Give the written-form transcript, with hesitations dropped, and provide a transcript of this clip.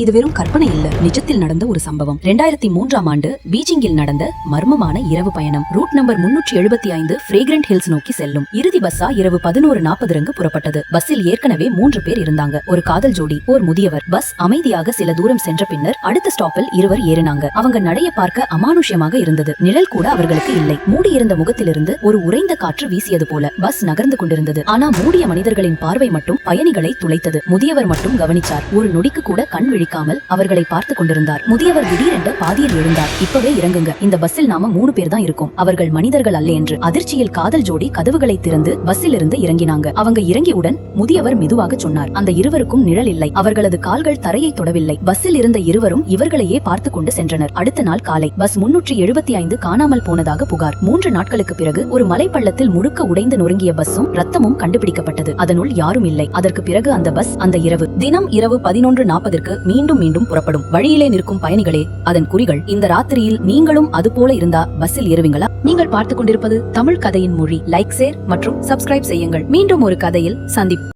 இது வெறும் கற்பனை இல்ல, நிஜத்தில் நடந்த ஒரு சம்பவம். 2003ஆம் ஆண்டு பீஜிங்கில் நடந்த மர்மமான இரவு பயணம். ரூட் நம்பர் 375 ஃப்ரேக்ரண்ட் ஹில்ஸ் நோக்கி செல்லும் இறுதி பஸ்ஸா இரவு 11:40 புறப்பட்டது. பஸ்ஸில் ஏற்கனவே 3 பேர் இருந்தாங்க. ஒரு காதல் ஜோடி, ஒரு முதியவர். பஸ் அமைதியாக சில தூரம் சென்ற பின்னர் அடுத்த ஸ்டாப்பில் இருவர் ஏறினாங்க. அவங்க நடைய பார்க்க அமானுஷ்யமாக இருந்தது. நிழல் கூட அவர்களுக்கு இல்லை. மூடியிருந்த முகத்திலிருந்து ஒரு உறைந்த காற்று வீசியது போல பஸ் நகர்ந்து கொண்டிருந்தது. ஆனா மூடிய மனிதர்களின் பார்வை மட்டும் பயணிகளை துளைத்தது. முதியவர் மட்டும் கவனிச்சார். ஒரு நொடிக்கு கூட கண் விழிக்காமல் அவர்களை பார்த்து கொண்டிருந்தார். முதியவர் திடீரென்று பாதியில் எழுந்தார். இப்பவே இறங்குங்க, இந்த பஸ்ஸில் நாம 3 பேர் தான் இருக்கோம், அவர்கள் மனிதர்கள் அல்ல என்று. அதிர்ச்சியில் காதல் ஜோடி கதவுகளை திறந்து பஸ்ஸில் இருந்து இறங்கினாங்க. அவங்க இறங்கியவுடன் முதியவர் மெதுவாக சொன்னார், அந்த இருவருக்கும் நிழல் இல்லை, அவர்களது கால்கள் தரையை தொடவில்லை. பஸ்ஸில் இருந்த இருவரும் இவர்களையே பார்த்து கொண்டு சென்றனர். அடுத்த நாள் காலை பஸ் 375 காணாமல் போனதாக புகார். 3 நாட்களுக்கு பிறகு ஒரு மலைப்பள்ளத்தில் முழுக்க உடைந்து நொறுங்கிய பஸ்ஸும் ரத்தமும் கண்டுபிடிக்கப்பட்டது. அதனுள் யாரும் இல்லை. அதற்கு பிறகு அந்த பஸ் அந்த இரவு தினம் இரவு 11:40 மீண்டும் மீண்டும் புறப்படும். வழியிலே நிற்கும் பயணிகளே அதன் குறிகள். இந்த ராத்திரியில் நீங்களும் அது போல இருந்தா பஸ்ஸில் ஏறுவீங்களா? நீங்கள் பார்த்துக் கொண்டிருப்பது தமிழ் கதையின் மொழி. லைக், ஷேர் மற்றும் சப்ஸ்கிரைப் செய்யுங்கள். மீண்டும் ஒரு கதையில் சந்திப்போம்.